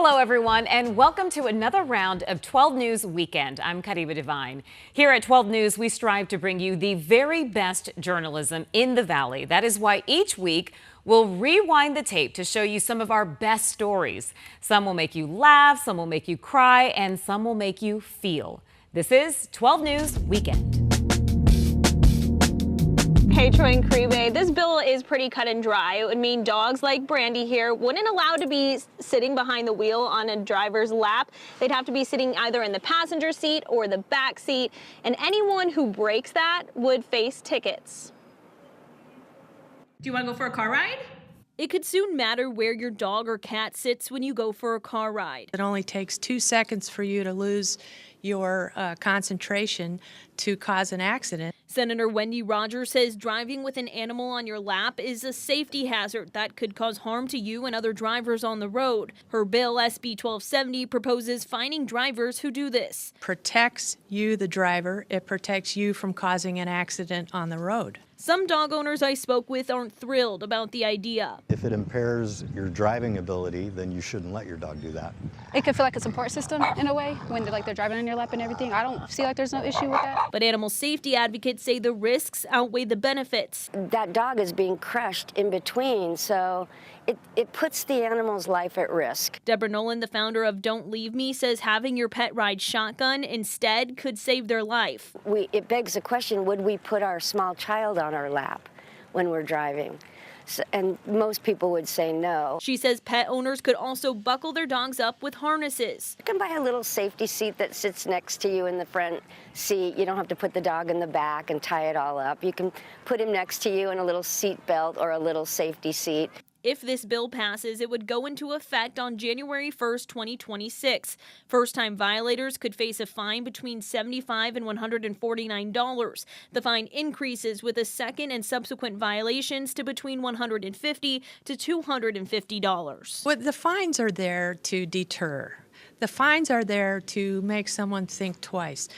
Hello, everyone, and welcome to another round of 12 News Weekend. I'm Kariba Devine. Here at 12 News, we strive to bring you the very best journalism in the Valley. That is why each week we'll rewind the tape to show you some of our best stories. Some will make you laugh, some will make you cry, and some will make you feel. This is 12 News Weekend. Hey, Troy and Caribe, this bill is pretty cut and dry. It would mean dogs like Brandy here wouldn't allow to be sitting behind the wheel on a driver's lap. They'd have to be sitting either in the passenger seat or the back seat, and anyone who breaks that would face tickets. Do you want to go for a car ride? It could soon matter where your dog or cat sits when you go for a car ride. It only takes 2 seconds for you to lose your concentration to cause an accident. Senator Wendy Rogers says driving with an animal on your lap is a safety hazard that could cause harm to you and other drivers on the road. Her bill, SB 1270, proposes fining drivers who do this. Protects you, the driver. It protects you from causing an accident on the road. Some dog owners I spoke with aren't thrilled about the idea. If it impairs your driving ability, then you shouldn't let your dog do that. It could feel like a support system in a way when they're driving on your lap and everything. I don't see like there's no issue with that. But animal safety advocates say the risks outweigh the benefits. That dog is being crushed in between, so it puts the animal's life at risk. Deborah Nolan, the founder of Don't Leave Me, says having your pet ride shotgun instead could save their life. It begs the question, would we put our small child on our lap when we're driving? And most people would say no. She says pet owners could also buckle their dogs up with harnesses. You can buy a little safety seat that sits next to you in the front seat. You don't have to put the dog in the back and tie it all up. You can put him next to you in a little seat belt or a little safety seat. If this bill passes, it would go into effect on January 1st, 2026. First-time violators could face a fine between $75 and $149. The fine increases with the second and subsequent violations to between $150 to $250. Well, the fines are there to deter. The fines are there to make someone think twice.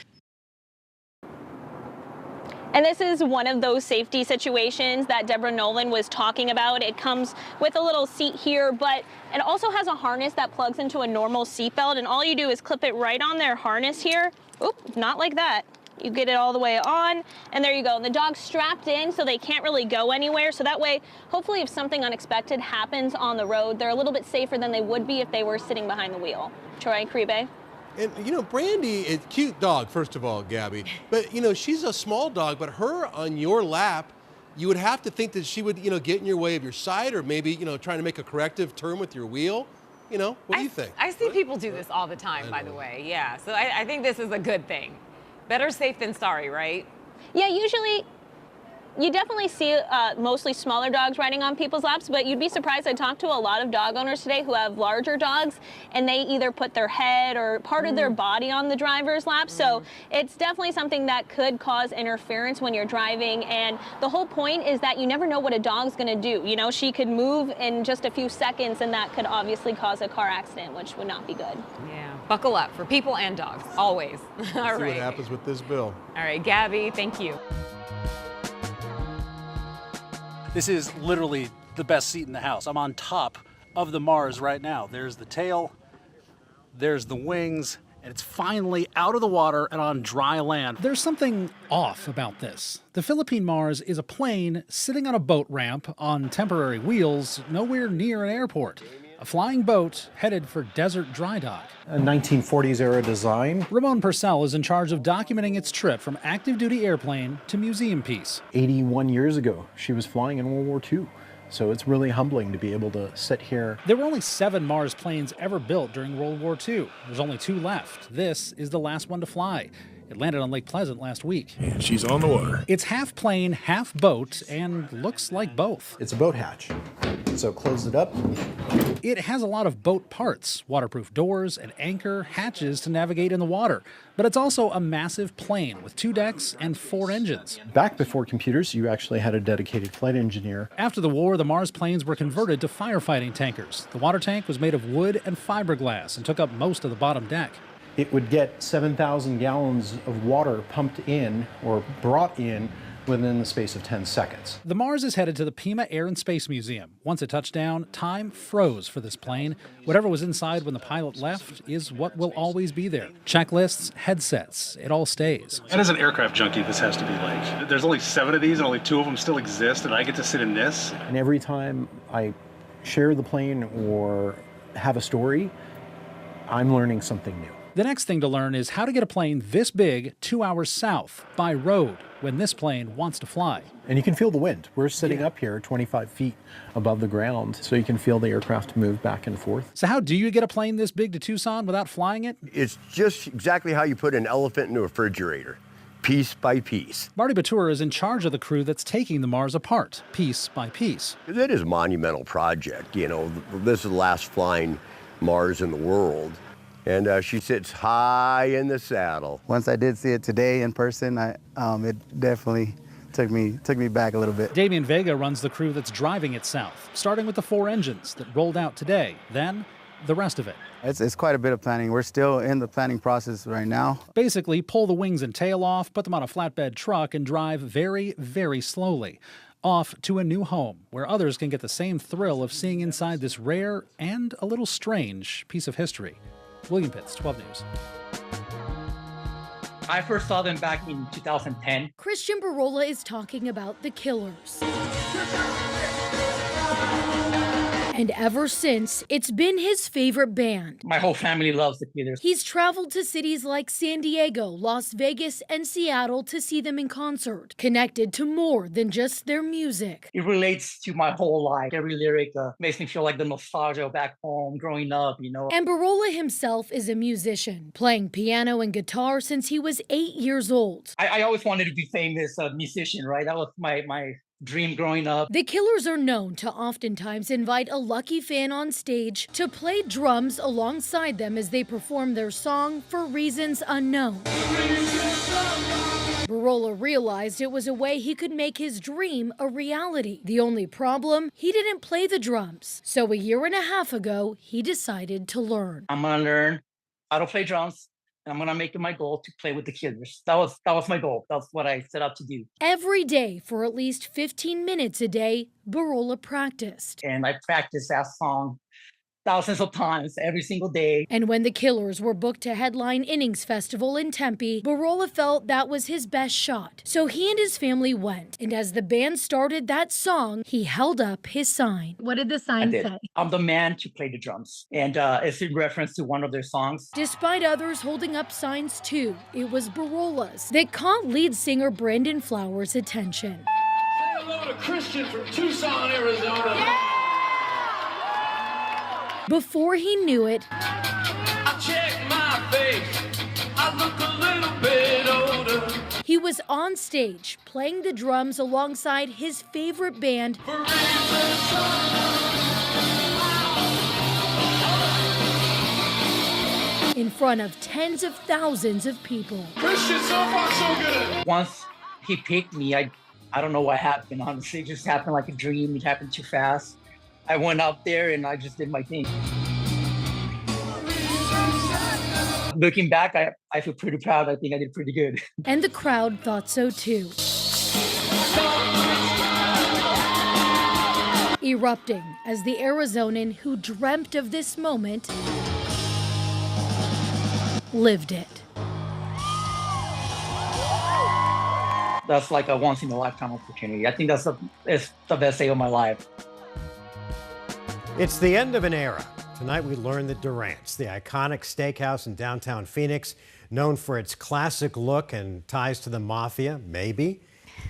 And this is one of those safety situations that Deborah Nolan was talking about. It comes with a little seat here, but it also has a harness that plugs into a normal seatbelt, and all you do is clip it right on their harness here. Oop, not like that. You get it all the way on, and there you go. And the dog's strapped in, so they can't really go anywhere. So that way, hopefully if something unexpected happens on the road, they're a little bit safer than they would be if they were sitting behind the wheel. Troy, Caribe? And, you know, Brandy is a cute dog, first of all, Gabby. But, you know, she's a small dog, but her on your lap, you would have to think that she would, you know, get in your way of your side or maybe, you know, trying to make a corrective turn with your wheel. You know, what do you think? I see people do this all the time, by the way. Yeah, so I think this is a good thing. Better safe than sorry, right? Yeah, usually you definitely see mostly smaller dogs riding on people's laps, but you'd be surprised. I talked to a lot of dog owners today who have larger dogs, and they either put their head or part of their body on the driver's lap. So it's definitely something that could cause interference when you're driving. And the whole point is that you never know what a dog's going to do. You know, she could move in just a few seconds, and that could obviously cause a car accident, which would not be good. Yeah, buckle up for people and dogs, always. All right. See what happens with this bill. All right, Gabby, thank you. This is literally the best seat in the house. I'm on top of the Mars right now. There's the tail, there's the wings, and it's finally out of the water and on dry land. There's something off about this. The Philippine Mars is a plane sitting on a boat ramp on temporary wheels nowhere near an airport. A flying boat headed for desert dry dock. A 1940s era design. Ramon Purcell is in charge of documenting its trip from active duty airplane to museum piece. 81 years ago, she was flying in World War II. So it's really humbling to be able to sit here. There were only 7 Mars planes ever built during World War II. There's only 2 left. This is the last one to fly. It landed on Lake Pleasant last week. And she's on the water. It's half plane, half boat, and looks like both. It's a boat hatch. So close it up. It has a lot of boat parts, waterproof doors, an anchor, hatches to navigate in the water. But it's also a massive plane with 2 decks and 4 engines. Back before computers, you actually had a dedicated flight engineer. After the war, the Mars planes were converted to firefighting tankers. The water tank was made of wood and fiberglass and took up most of the bottom deck. It would get 7,000 gallons of water pumped in or brought in within the space of 10 seconds. The Mars is headed to the Pima Air and Space Museum. Once it touched down, time froze for this plane. Whatever was inside when the pilot left is what will always be there. Checklists, headsets, it all stays. And as an aircraft junkie, this has to be like, there's only 7 of these and only 2 of them still exist, and I get to sit in this. And every time I share the plane or have a story, I'm learning something new. The next thing to learn is how to get a plane this big 2 hours south by road when this plane wants to fly. And you can feel the wind. We're sitting up here 25 feet above the ground, so you can feel the aircraft move back and forth. So how do you get a plane this big to Tucson without flying it? It's just exactly how you put an elephant in a refrigerator, piece by piece. Marty Batur is in charge of the crew that's taking the Mars apart, piece by piece. It is a monumental project. You know, this is the last flying Mars in the world. And she sits high in the saddle. Once I did see it today in person, it definitely took me back a little bit. Damian Vega runs the crew that's driving it south, starting with the 4 engines that rolled out today, then the rest of it. It's quite a bit of planning. We're still in the planning process right now. Basically, pull the wings and tail off, put them on a flatbed truck, and drive very, very slowly off to a new home where others can get the same thrill of seeing inside this rare and a little strange piece of history. William Pitts, 12 News. I first saw them back in 2010. Christian Barola is talking about the Killers. And ever since, it's been his favorite band. My whole family loves the Killers. He's traveled to cities like San Diego, Las Vegas, and Seattle to see them in concert, connected to more than just their music. It relates to my whole life. Every lyric makes me feel like the nostalgia back home, growing up, you know. And Barola himself is a musician, playing piano and guitar since he was 8 years old. I always wanted to be famous musician, right? That was my dream growing up. The Killers are known to oftentimes invite a lucky fan on stage to play drums alongside them as they perform their song for reasons unknown. Barola realized it was a way he could make his dream a reality. The only problem, he didn't play the drums. So 1.5 years ago, he decided to learn. I'm gonna learn how to play drums. I'm gonna make it my goal to play with the Killers. That was my goal. That's what I set out to do. Every day for at least 15 minutes a day, Barola practiced. And I practiced that song thousands of times every single day. And when the Killers were booked to headline Innings Festival in Tempe, Barola felt that was his best shot. So he and his family went. And as the band started that song, he held up his sign. What did the sign say? I'm the man to play the drums. And it's in reference to one of their songs. Despite others holding up signs too, it was Barola's that caught lead singer Brandon Flowers' attention. Say hello to Christian from Tucson, Arizona. Yeah! Before he knew it, I check my face. I look a little bit older. He was on stage playing the drums alongside his favorite band in front of tens of thousands of people. Christian, so far so good. Once he picked me, I don't know what happened, honestly. It just happened like a dream. It happened too fast. I went out there and I just did my thing. Looking back, I feel pretty proud. I think I did pretty good. And the crowd thought so too. Erupting as the Arizonan who dreamt of this moment lived it. That's like a once-in-a-lifetime opportunity. I think it's the best day of my life. It's the end of an era. Tonight we learned that Durant's, the iconic steakhouse in downtown Phoenix, known for its classic look and ties to the mafia, maybe,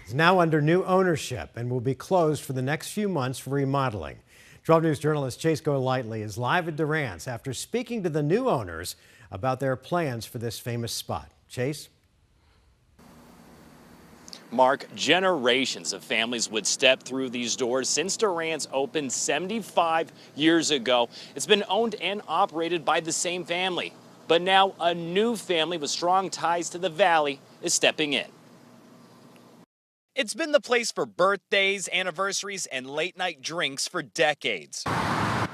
is now under new ownership and will be closed for the next few months for remodeling. 12 News journalist Chase Golightly is live at Durant's after speaking to the new owners about their plans for this famous spot. Chase? Mark, generations of families would step through these doors since Durant's opened 75 years ago. It's been owned and operated by the same family. But now a new family with strong ties to the Valley is stepping in. It's been the place for birthdays, anniversaries, and late-night drinks for decades.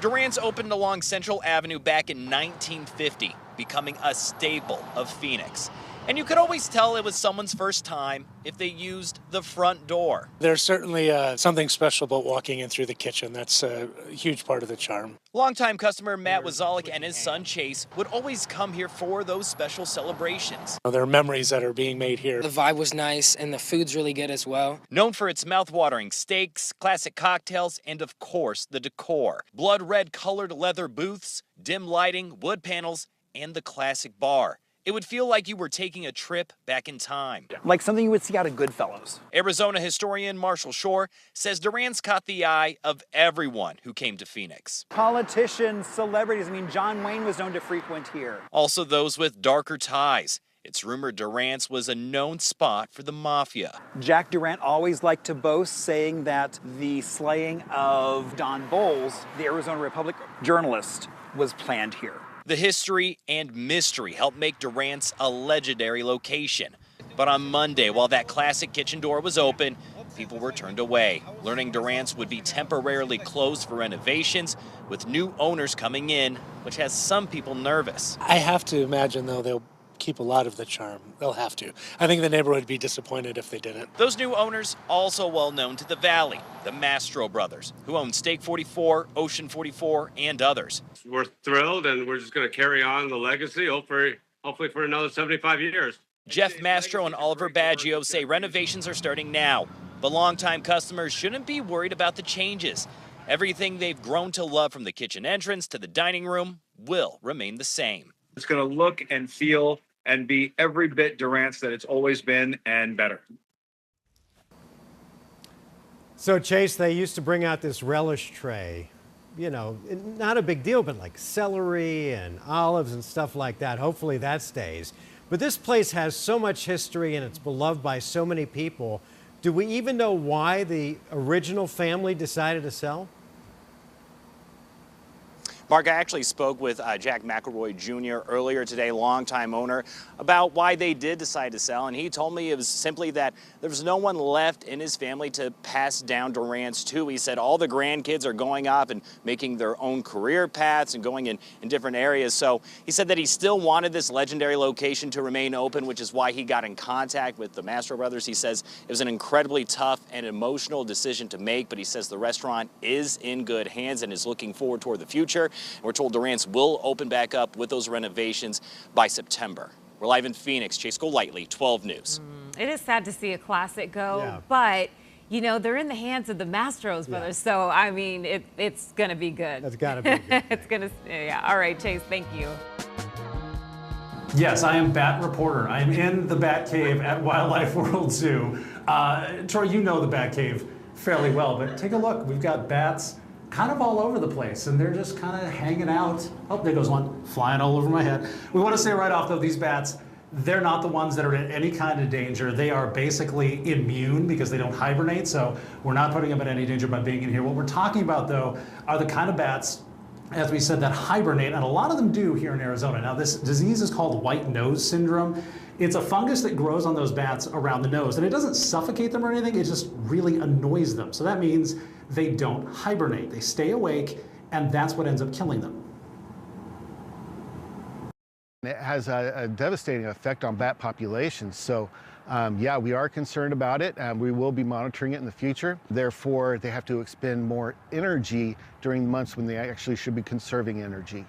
Durant's opened along Central Avenue back in 1950, becoming a staple of Phoenix. And you could always tell it was someone's first time if they used the front door. There's certainly something special about walking in through the kitchen. That's a huge part of the charm. Longtime customer Matt Wazalik and his son Chase would always come here for those special celebrations. There are memories that are being made here. The vibe was nice and the food's really good as well. Known for its mouth-watering steaks, classic cocktails, and of course the decor. Blood red colored leather booths, dim lighting, wood panels, and the classic bar. It would feel like you were taking a trip back in time. Like something you would see out of Goodfellas. Arizona historian Marshall Shore says Durant's caught the eye of everyone who came to Phoenix. Politicians, celebrities, I mean, John Wayne was known to frequent here. Also those with darker ties. It's rumored Durant's was a known spot for the mafia. Jack Durant always liked to boast, saying that the slaying of Don Bowles, the Arizona Republic journalist, was planned here. The history and mystery helped make Durant's a legendary location. But on Monday, while that classic kitchen door was open, people were turned away, learning Durant's would be temporarily closed for renovations, with new owners coming in, which has some people nervous. I have to imagine, though, they'll keep a lot of the charm. They'll have to. I think the neighborhood would be disappointed if they didn't. Those new owners also well known to the Valley, the Mastro brothers, who own Steak 44, Ocean 44, and others. We're thrilled, and we're just going to carry on the legacy, hopefully for another 75 years. Jeff Mastro and Oliver Baggio say renovations are starting now, but longtime customers shouldn't be worried about the changes. Everything they've grown to love, from the kitchen entrance to the dining room, will remain the same. It's going to look and feel and be every bit Durant's that it's always been, and better. So, Chase, they used to bring out this relish tray. You know, not a big deal, but like celery and olives and stuff like that. Hopefully that stays. But this place has so much history and it's beloved by so many people. Do we even know why the original family decided to sell? Mark, I actually spoke with Jack McElroy Jr. earlier today, longtime owner, about why they did decide to sell. And he told me it was simply that there was no one left in his family to pass down Durant's to. He said all the grandkids are going off and making their own career paths and going in different areas. So he said that he still wanted this legendary location to remain open, which is why he got in contact with the Mastro brothers. He says it was an incredibly tough and emotional decision to make, but he says the restaurant is in good hands and is looking forward toward the future. We're told Durant's will open back up with those renovations by September. We're live in Phoenix. Chase Golightly, 12 News. It is sad to see a classic go, but you know, they're in the hands of the Mastros brothers, so I mean, it's going to be good. That's got to be good. It's going to, yeah. All right, Chase, thank you. Yes, I am Bat Reporter. I am in the Bat Cave at Wildlife World Zoo. Troy, you know the Bat Cave fairly well, but take a look. We've got bats kind of all over the place, and they're just kind of hanging out. Oh, there goes one, flying all over my head. We want to say right off, though, these bats, they're not the ones that are in any kind of danger. They are basically immune because they don't hibernate, so we're not putting them in any danger by being in here. What we're talking about, though, are the kind of bats, as we said, that hibernate, and a lot of them do here in Arizona. Now, this disease is called white nose syndrome. It's a fungus that grows on those bats around the nose, and it doesn't suffocate them or anything, it just really annoys them. So that means they don't hibernate. They stay awake, and that's what ends up killing them. It has a devastating effect on bat populations. So, yeah, we are concerned about it. We will be monitoring it in the future. Therefore, they have to expend more energy during the months when they actually should be conserving energy.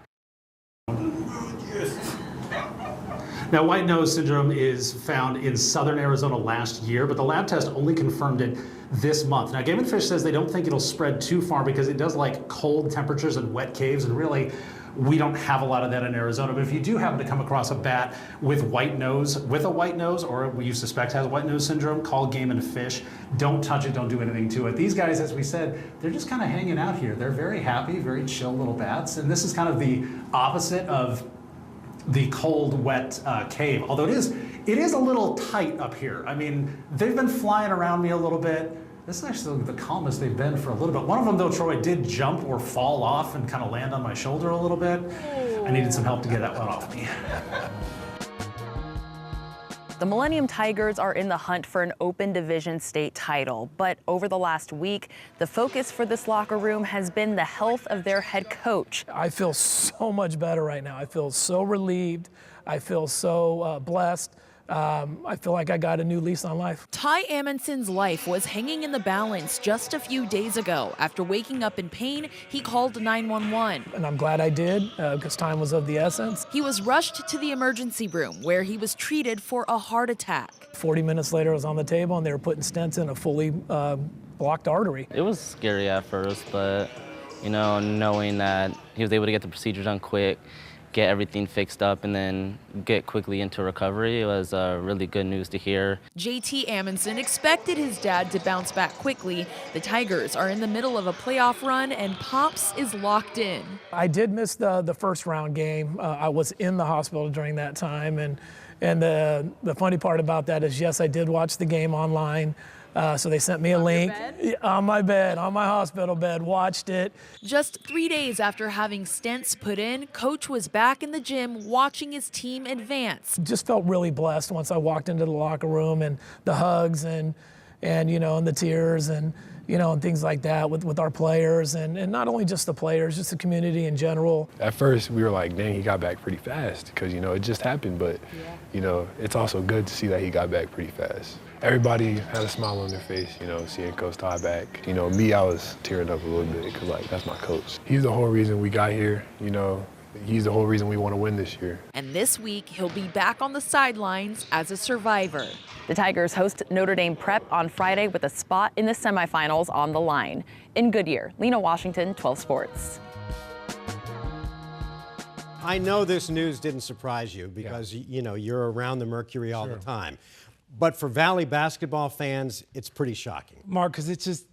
Now, white nose syndrome is found in southern Arizona last year, but the lab test only confirmed it this month. Now, Game & Fish says they don't think it'll spread too far because it does like cold temperatures and wet caves, and really, we don't have a lot of that in Arizona. But if you do happen to come across a bat with a white nose, or you suspect has white nose syndrome, call Game & Fish. Don't touch it, don't do anything to it. These guys, as we said, they're just kind of hanging out here. They're very happy, very chill little bats, and this is kind of the opposite of the cold, wet cave. Although it is a little tight up here. I mean, they've been flying around me a little bit. This is actually the calmest they've been for a little bit. One of them, though, Troy, did jump or fall off and kind of land on my shoulder a little bit. I needed some help to get that one off me. The Millennium Tigers are in the hunt for an open division state title, but over the last week, the focus for this locker room has been the health of their head coach. I feel so much better right now. I feel so relieved. I feel so blessed I feel like I got a new lease on life. Ty Amundsen's life was hanging in the balance just a few days ago. After waking up in pain, he called 911. And I'm glad I did, because time was of the essence. He was rushed to the emergency room where he was treated for a heart attack. 40 minutes later, I was on the table and they were putting stents in a fully blocked artery. It was scary at first, but knowing that he was able to get the procedure done quick, get everything fixed up, and then get quickly into recovery, it was really good news to hear. JT Amundsen expected his dad to bounce back quickly. The Tigers are in the middle of a playoff run and Pops is locked in. I did miss the first round game. I was in the hospital during that time, and the funny part about that is, yes, I did watch the game online. So they sent me a link on my bed, on my hospital bed, watched it. Just 3 days after having stents put in, Coach was back in the gym watching his team advance. Just felt really blessed once I walked into the locker room, and the hugs and the tears and things like that with our players, and not only just the players, just the community in general. At first we were like, dang, he got back pretty fast, because it just happened, but it's also good to see that he got back pretty fast. Everybody had a smile on their face, seeing Coach Ty back. Me, I was tearing up a little bit, because that's my coach. He's the whole reason we got here, He's the whole reason we want to win this year. And this week, he'll be back on the sidelines as a survivor. The Tigers host Notre Dame Prep on Friday with a spot in the semifinals on the line. In Goodyear, Lena Washington, 12 Sports. I know this news didn't surprise you because, you're around the Mercury all the time. But for Valley basketball fans, it's pretty shocking. Mark, because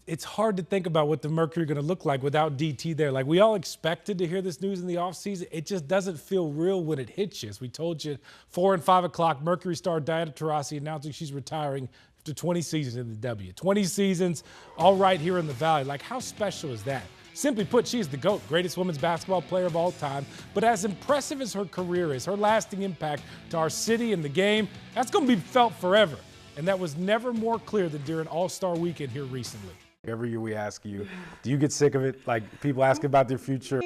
it's hard to think about what the Mercury are going to look like without DT there. Like, we all expected to hear this news in the offseason. It just doesn't feel real when it hits you. As we told you, 4 and 5 o'clock, Mercury star Diana Taurasi announcing she's retiring after 20 seasons in the W. 20 seasons, all right here in the Valley. Like, how special is that? Simply put, she's the GOAT, greatest women's basketball player of all time. But as impressive as her career is, her lasting impact to our city and the game, that's going to be felt forever. And that was never more clear than during All-Star Weekend here recently. Every year we ask you, do you get sick of it? Like, people ask about their future.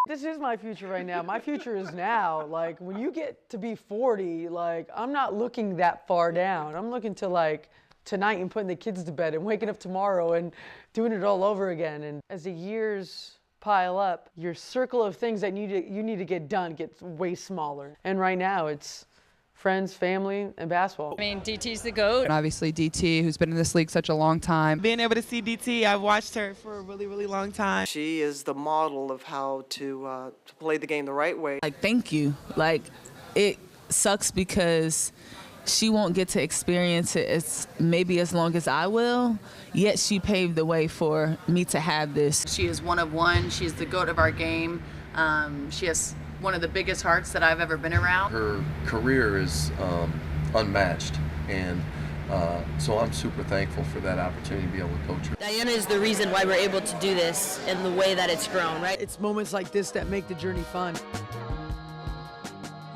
This is my future right now. My future is now. Like, when you get to be 40, like, I'm not looking that far down. I'm looking to, tonight and putting the kids to bed and waking up tomorrow and doing it all over again. And as the years pile up, your circle of things that you need to get done gets way smaller. And right now it's friends, family, and basketball. I mean, DT's the GOAT. And obviously DT, who's been in this league such a long time. Being able to see DT, I've watched her for a really, really long time. She is the model of how to play the game the right way. Thank you. It sucks because she won't get to experience it maybe as long as I will, yet she paved the way for me to have this. She is one of one. She's the GOAT of our game. She has one of the biggest hearts that I've ever been around. Her career is unmatched, and so I'm super thankful for that opportunity to be able to coach her. Diana is the reason why we're able to do this and the way that it's grown, right? It's moments like this that make the journey fun.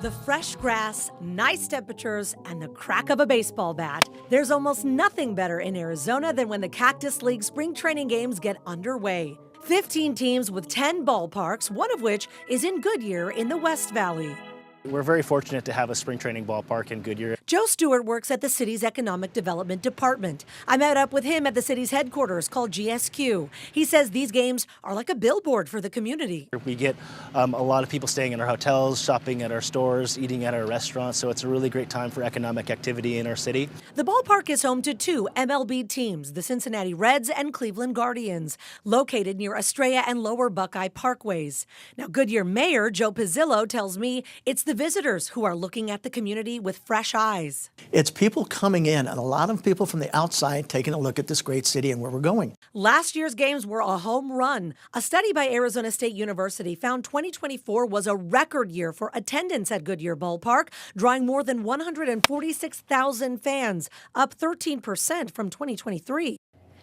The fresh grass, nice temperatures, and the crack of a baseball bat. There's almost nothing better in Arizona than when the Cactus League spring training games get underway. 15 teams with 10 ballparks, one of which is in Goodyear in the West Valley. We're very fortunate to have a spring training ballpark in Goodyear. Joe Stewart works at the city's Economic Development Department. I met up with him at the city's headquarters called GSQ. He says these games are like a billboard for the community. We get a lot of people staying in our hotels, shopping at our stores, eating at our restaurants, so it's a really great time for economic activity in our city. The ballpark is home to 2 MLB teams, the Cincinnati Reds and Cleveland Guardians, located near Estrella and Lower Buckeye Parkways. Now, Goodyear Mayor Joe Pizzillo tells me it's the visitors who are looking at the community with fresh eyes. It's people coming in, and a lot of people from the outside taking a look at this great city and where we're going. Last year's games were a home run. A study by Arizona State University found 2024 was a record year for attendance at Goodyear Ballpark, drawing more than 146,000 fans, up 13% from 2023.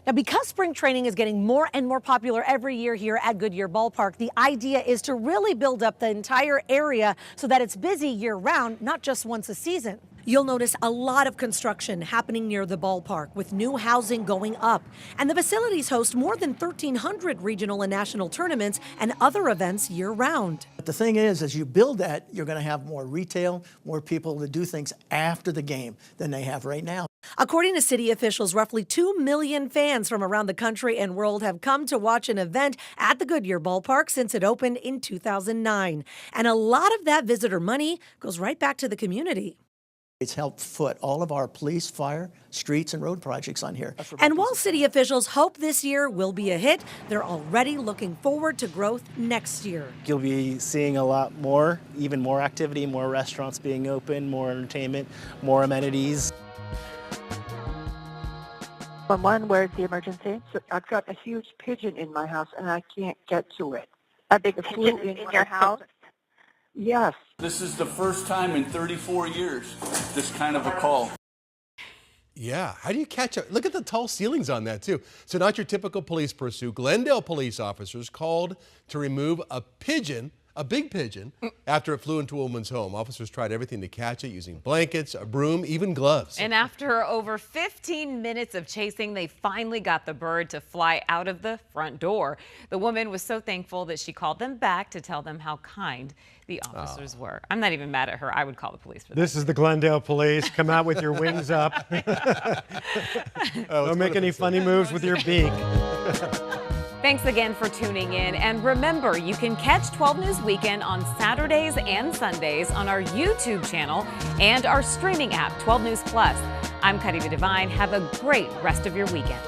Now, because spring training is getting more and more popular every year here at Goodyear Ballpark, the idea is to really build up the entire area so that it's busy year-round, not just once a season. You'll notice a lot of construction happening near the ballpark, with new housing going up. And the facilities host more than 1,300 regional and national tournaments and other events year-round. But the thing is, as you build that, you're going to have more retail, more people to do things after the game than they have right now. According to city officials, roughly 2 million fans from around the country and world have come to watch an event at the Goodyear Ballpark since it opened in 2009. And a lot of that visitor money goes right back to the community. It's helped foot all of our police, fire, streets, and road projects on here. And while city officials hope this year will be a hit, they're already looking forward to growth next year. You'll be seeing a lot more, even more activity, more restaurants being open, more entertainment, more amenities. 911, where's the emergency? So I've got a huge pigeon in my house and I can't get to it. A big pigeon in your house? Yes. This is the first time in 34 years this kind of a call. Yeah, how do you catch up? Look at the tall ceilings on that too. So not your typical police pursuit. Glendale police officers called to remove a pigeon, a big pigeon, after it flew into a woman's home. Officers tried everything to catch it, using blankets, a broom, even gloves. And after over 15 minutes of chasing, they finally got the bird to fly out of the front door. The woman was so thankful that she called them back to tell them how kind the officers were. I'm not even mad at her. I would call the police for that. This is the Glendale police. Come out with your wings up. Don't make any funny moves with your beak. Thanks again for tuning in. And remember, you can catch 12 News Weekend on Saturdays and Sundays on our YouTube channel and our streaming app, 12 News Plus. I'm Cuddy the Divine. Have a great rest of your weekend.